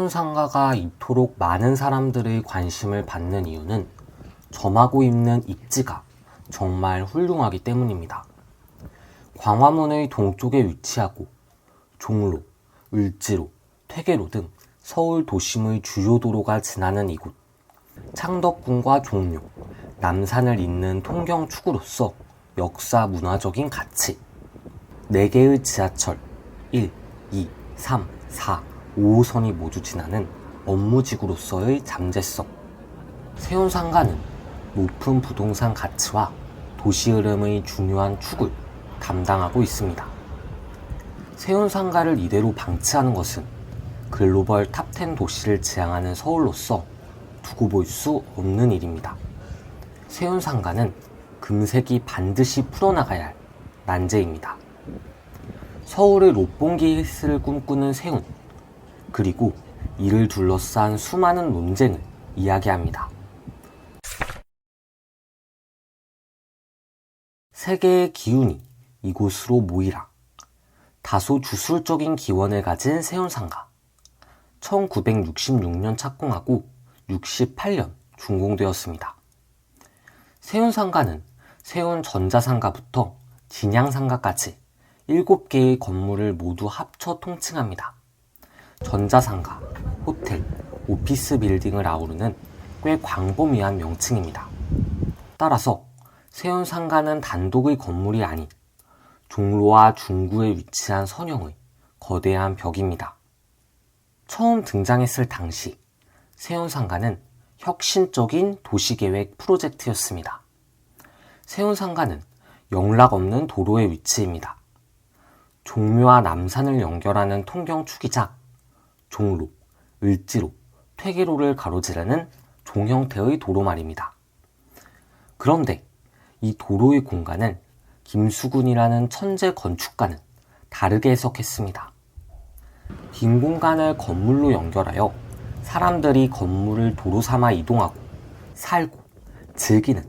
세운상가가 이토록 많은 사람들의 관심을 받는 이유는 점하고 있는 입지가 정말 훌륭하기 때문입니다. 광화문의 동쪽에 위치하고 종로, 을지로, 퇴계로 등 서울 도심의 주요 도로가 지나는 이곳, 창덕궁과 종묘, 남산을 잇는 통경축으로서 역사 문화적인 가치, 4개의 지하철 1, 2, 3, 4, 5호선이 모두 지나는 업무지구로서의 잠재성, 세운상가는 높은 부동산 가치와 도시 흐름의 중요한 축을 담당하고 있습니다. 세운상가를 이대로 방치하는 것은 글로벌 탑10 도시를 지향하는 서울로서 두고 볼 수 없는 일입니다. 세운상가는 금세기 반드시 풀어나가야 할 난제입니다. 서울의 롯봉기 힐스를 꿈꾸는 세운, 그리고 이를 둘러싼 수많은 논쟁을 이야기합니다. 세계의 기운이 이곳으로 모이라. 다소 주술적인 기원을 가진 세운상가. 1966년 착공하고 68년 준공되었습니다. 세운상가는 세운전자상가부터 진양상가까지 7개의 건물을 모두 합쳐 통칭합니다. 전자상가, 호텔, 오피스 빌딩을 아우르는 꽤 광범위한 명칭입니다. 따라서 세운상가는 단독의 건물이 아닌 종로와 중구에 위치한 선형의 거대한 벽입니다. 처음 등장했을 당시 세운상가는 혁신적인 도시계획 프로젝트였습니다. 세운상가는 영락없는 도로의 위치입니다. 종묘와 남산을 연결하는 통경축이자 종로, 을지로, 퇴계로를 가로지르는 종형태의 도로 말입니다. 그런데 이 도로의 공간은 김수근이라는 천재 건축가는 다르게 해석했습니다. 빈 공간을 건물로 연결하여 사람들이 건물을 도로 삼아 이동하고 살고 즐기는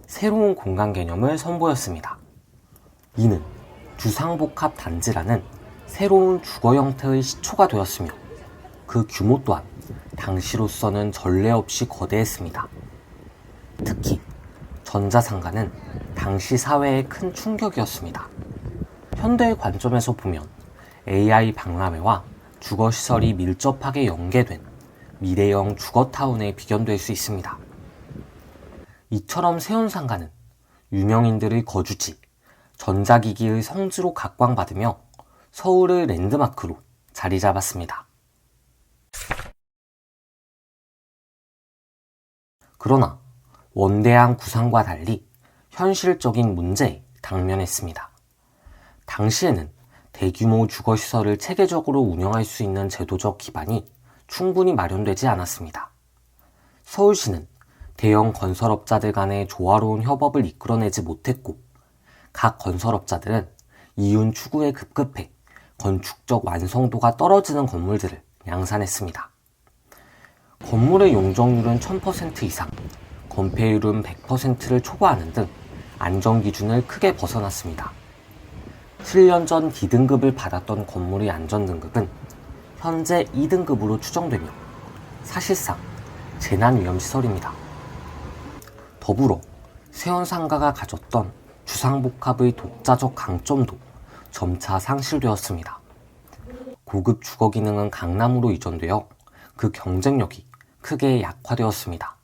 새로운 공간 개념을 선보였습니다. 이는 주상복합 단지라는 새로운 주거 형태의 시초가 되었으며 그 규모 또한 당시로서는 전례 없이 거대했습니다. 특히 전자상가는 당시 사회에 큰 충격이었습니다. 현대의 관점에서 보면 AI 박람회와 주거시설이 밀접하게 연계된 미래형 주거타운에 비견될 수 있습니다. 이처럼 세운상가는 유명인들의 거주지, 전자기기의 성지로 각광받으며 서울의 랜드마크로 자리 잡았습니다. 그러나 원대한 구상과 달리 현실적인 문제에 당면했습니다. 당시에는 대규모 주거시설을 체계적으로 운영할 수 있는 제도적 기반이 충분히 마련되지 않았습니다. 서울시는 대형 건설업자들 간의 조화로운 협업을 이끌어내지 못했고 각 건설업자들은 이윤 추구에 급급해 건축적 완성도가 떨어지는 건물들을 양산했습니다. 건물의 용적률은 1000% 이상, 건폐율은 100%를 초과하는 등 안전기준을 크게 벗어났습니다. 7년 전 D등급을 받았던 건물의 안전등급은 현재 2등급으로 추정되며 사실상 재난위험시설입니다. 더불어 세운상가가 가졌던 주상복합의 독자적 강점도 점차 상실되었습니다. 고급 주거 기능은 강남으로 이전되어 그 경쟁력이 크게 약화되었습니다.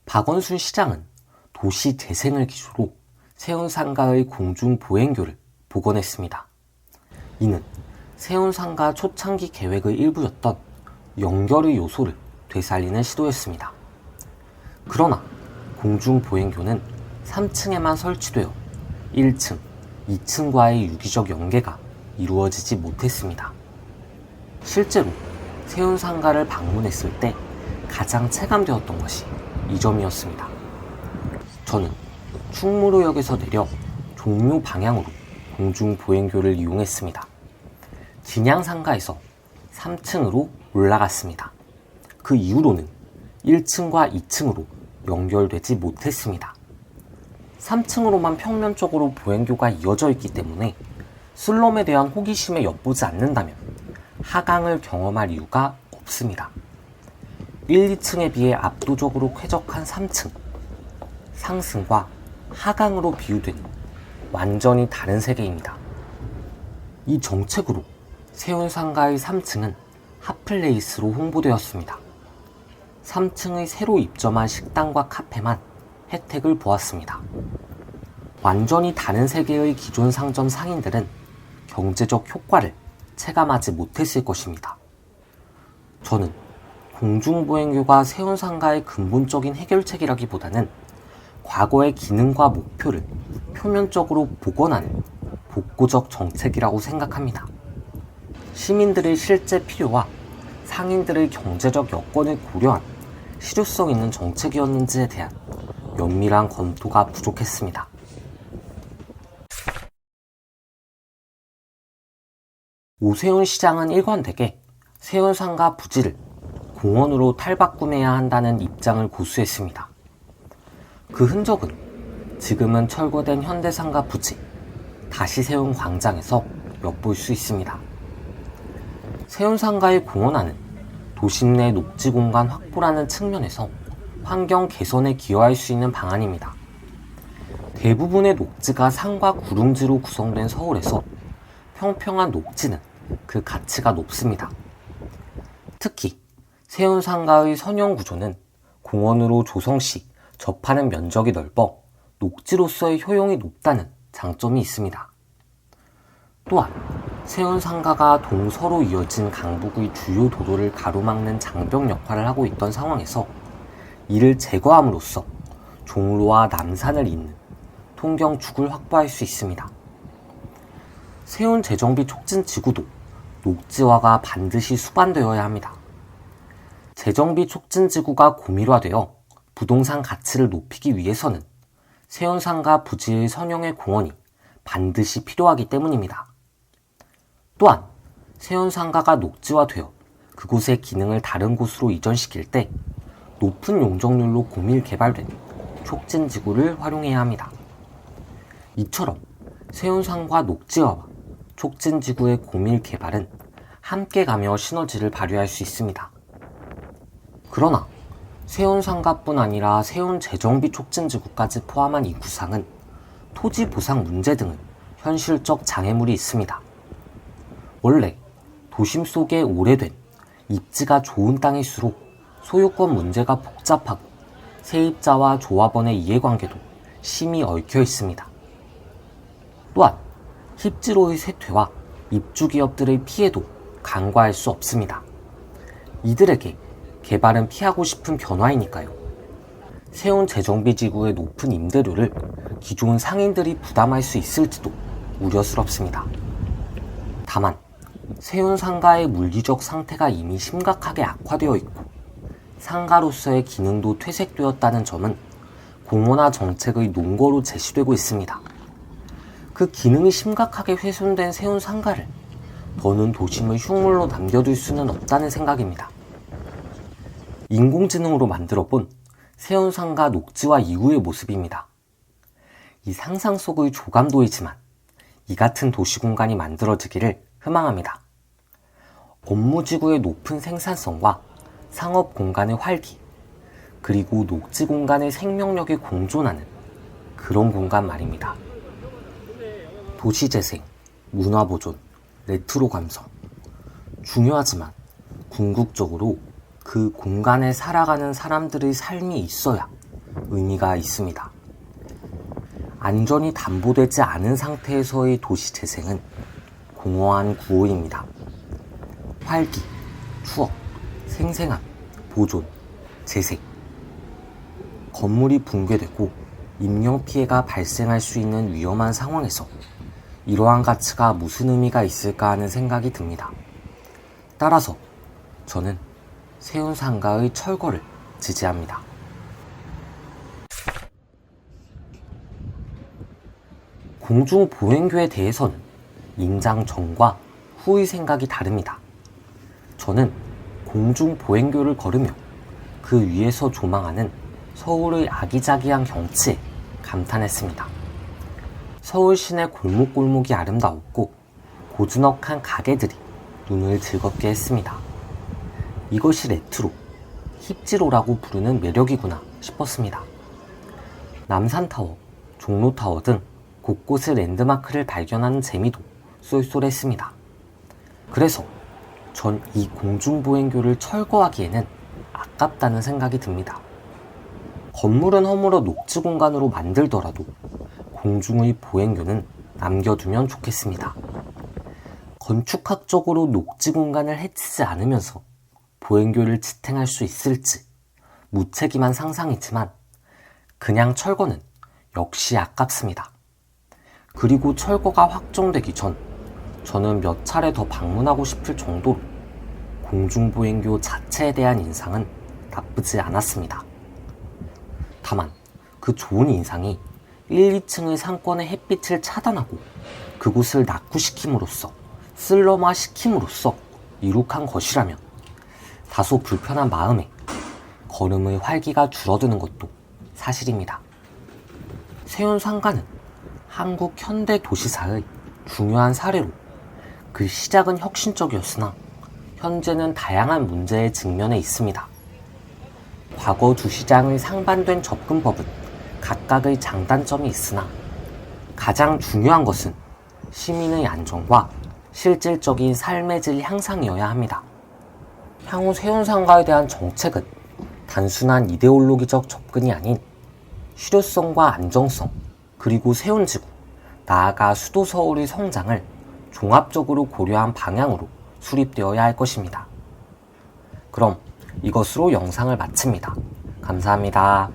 박원순 시장은 도시 재생을 기조로 세운상가의 공중보행교를 복원했습니다. 이는 세운상가 초창기 계획의 일부였던 연결의 요소를 되살리는 시도였습니다. 그러나 공중보행교는 3층에만 설치되어 1층, 2층과의 유기적 연계가 이루어지지 못했습니다. 실제로 세운상가를 방문했을 때 가장 체감되었던 것이 이 점이었습니다. 저는 충무로역에서 내려 종묘 방향으로 공중보행교를 이용했습니다. 진양상가에서 3층으로 올라갔습니다. 그 이후로는 1층과 2층으로 연결되지 못했습니다. 3층으로만 평면적으로 보행교가 이어져 있기 때문에 슬럼에 대한 호기심에 엿보지 않는다면 하강을 경험할 이유가 없습니다. 1, 2층에 비해 압도적으로 쾌적한 3층, 상승과 하강으로 비유된 완전히 다른 세계입니다. 이 정책으로 세운상가의 3층은 핫플레이스로 홍보되었습니다. 3층의 새로 입점한 식당과 카페만 혜택을 보았습니다. 완전히 다른 세계의 기존 상점 상인들은 경제적 효과를 체감하지 못했을 것입니다. 저는 공중보행교가 세운상가의 근본적인 해결책이라기보다는 과거의 기능과 목표를 표면적으로 복원하는 복고적 정책이라고 생각합니다. 시민들의 실제 필요와 상인들의 경제적 여건을 고려한 실효성 있는 정책이었는지에 대한 면밀한 검토가 부족했습니다. 오세훈 시장은 일관되게 세운상가 부지를 공원으로 탈바꿈해야 한다는 입장을 고수했습니다. 그 흔적은 지금은 철거된 현대상가 부지 다시 세운 광장에서 엿볼 수 있습니다. 세운상가의 공원화는 도심 내 녹지 공간 확보라는 측면에서 환경 개선에 기여할 수 있는 방안입니다. 대부분의 녹지가 산과 구릉지로 구성된 서울에서 평평한 녹지는 그 가치가 높습니다. 특히 세운상가의 선형 구조는 공원으로 조성시 접하는 면적이 넓어 녹지로서의 효용이 높다는 장점이 있습니다. 또한 세운상가가 동서로 이어진 강북의 주요 도로를 가로막는 장벽 역할을 하고 있던 상황에서 이를 제거함으로써 종로와 남산을 잇는 통경축을 확보할 수 있습니다. 세운 재정비 촉진 지구도 녹지화가 반드시 수반되어야 합니다. 재정비 촉진 지구가 고밀화되어 부동산 가치를 높이기 위해서는 세운상가 부지의 선형의 공원이 반드시 필요하기 때문입니다. 또한 세운상가가 녹지화되어 그곳의 기능을 다른 곳으로 이전시킬 때 높은 용적률로 고밀 개발된 촉진지구를 활용해야 합니다. 이처럼 세운상가 녹지화와 촉진지구의 고밀 개발은 함께 가며 시너지를 발휘할 수 있습니다. 그러나 세운상가뿐 아니라 세운 재정비 촉진지구까지 포함한 이 구상은 토지 보상 문제 등은 현실적 장애물이 있습니다. 원래 도심 속에 오래된 입지가 좋은 땅일수록 소유권 문제가 복잡하고 세입자와 조합원의 이해관계도 심히 얽혀 있습니다. 또한 힙지로의 쇠퇴와 입주기업들의 피해도 간과할 수 없습니다. 이들에게 개발은 피하고 싶은 변화이니까요. 세운 재정비지구의 높은 임대료를 기존 상인들이 부담할 수 있을지도 우려스럽습니다. 다만 세운 상가의 물리적 상태가 이미 심각하게 악화되어 있고 상가로서의 기능도 퇴색되었다는 점은 공원화 정책의 논거로 제시되고 있습니다. 그 기능이 심각하게 훼손된 세운 상가를 더는 도심의 흉물로 남겨둘 수는 없다는 생각입니다. 인공지능으로 만들어본 세운 상가 녹지화 이후의 모습입니다. 이 상상 속의 조감도이지만 이 같은 도시공간이 만들어지기를 희망합니다. 업무지구의 높은 생산성과 상업 공간의 활기, 그리고 녹지 공간의 생명력이 공존하는 그런 공간 말입니다. 도시재생, 문화보존, 레트로 감성. 중요하지만 궁극적으로 그 공간에 살아가는 사람들의 삶이 있어야 의미가 있습니다. 안전이 담보되지 않은 상태에서의 도시재생은 공허한 구호입니다. 활기, 추억, 생생함, 보존, 재생. 건물이 붕괴되고 인명피해가 발생할 수 있는 위험한 상황에서 이러한 가치가 무슨 의미가 있을까 하는 생각이 듭니다. 따라서 저는 세운 상가의 철거를 지지합니다. 공중보행교에 대해서는 임장 전과 후의 생각이 다릅니다. 저는 공중보행교를 걸으며 그 위에서 조망하는 서울의 아기자기한 경치에 감탄했습니다. 서울 시내 골목골목이 아름다웠고 고즈넉한 가게들이 눈을 즐겁게 했습니다. 이것이 레트로, 힙지로라고 부르는 매력이구나 싶었습니다. 남산타워, 종로타워 등 곳곳의 랜드마크를 발견하는 재미도 쏠쏠했습니다. 그래서 전 이 공중보행교를 철거하기에는 아깝다는 생각이 듭니다. 건물은 허물어 녹지 공간으로 만들더라도 공중의 보행교는 남겨두면 좋겠습니다. 건축학적으로 녹지 공간을 해치지 않으면서 보행교를 지탱할 수 있을지 무책임한 상상이지만 그냥 철거는 역시 아깝습니다. 그리고 철거가 확정되기 전 저는 몇 차례 더 방문하고 싶을 정도로 공중보행교 자체에 대한 인상은 나쁘지 않았습니다. 다만 그 좋은 인상이 1, 2층의 상권의 햇빛을 차단하고 그곳을 낙후시킴으로써 슬럼화시킴으로써 이룩한 것이라면 다소 불편한 마음에 걸음의 활기가 줄어드는 것도 사실입니다. 세운상가는 한국 현대 도시사의 중요한 사례로 그 시작은 혁신적이었으나 현재는 다양한 문제에 직면해 있습니다. 과거 두 시장의 상반된 접근법은 각각의 장단점이 있으나 가장 중요한 것은 시민의 안전과 실질적인 삶의 질 향상이어야 합니다. 향후 세운상가에 대한 정책은 단순한 이데올로기적 접근이 아닌 실효성과 안정성, 그리고 세운지구, 나아가 수도 서울의 성장을 종합적으로 고려한 방향으로 수립되어야 할 것입니다. 그럼 이것으로 영상을 마칩니다. 감사합니다.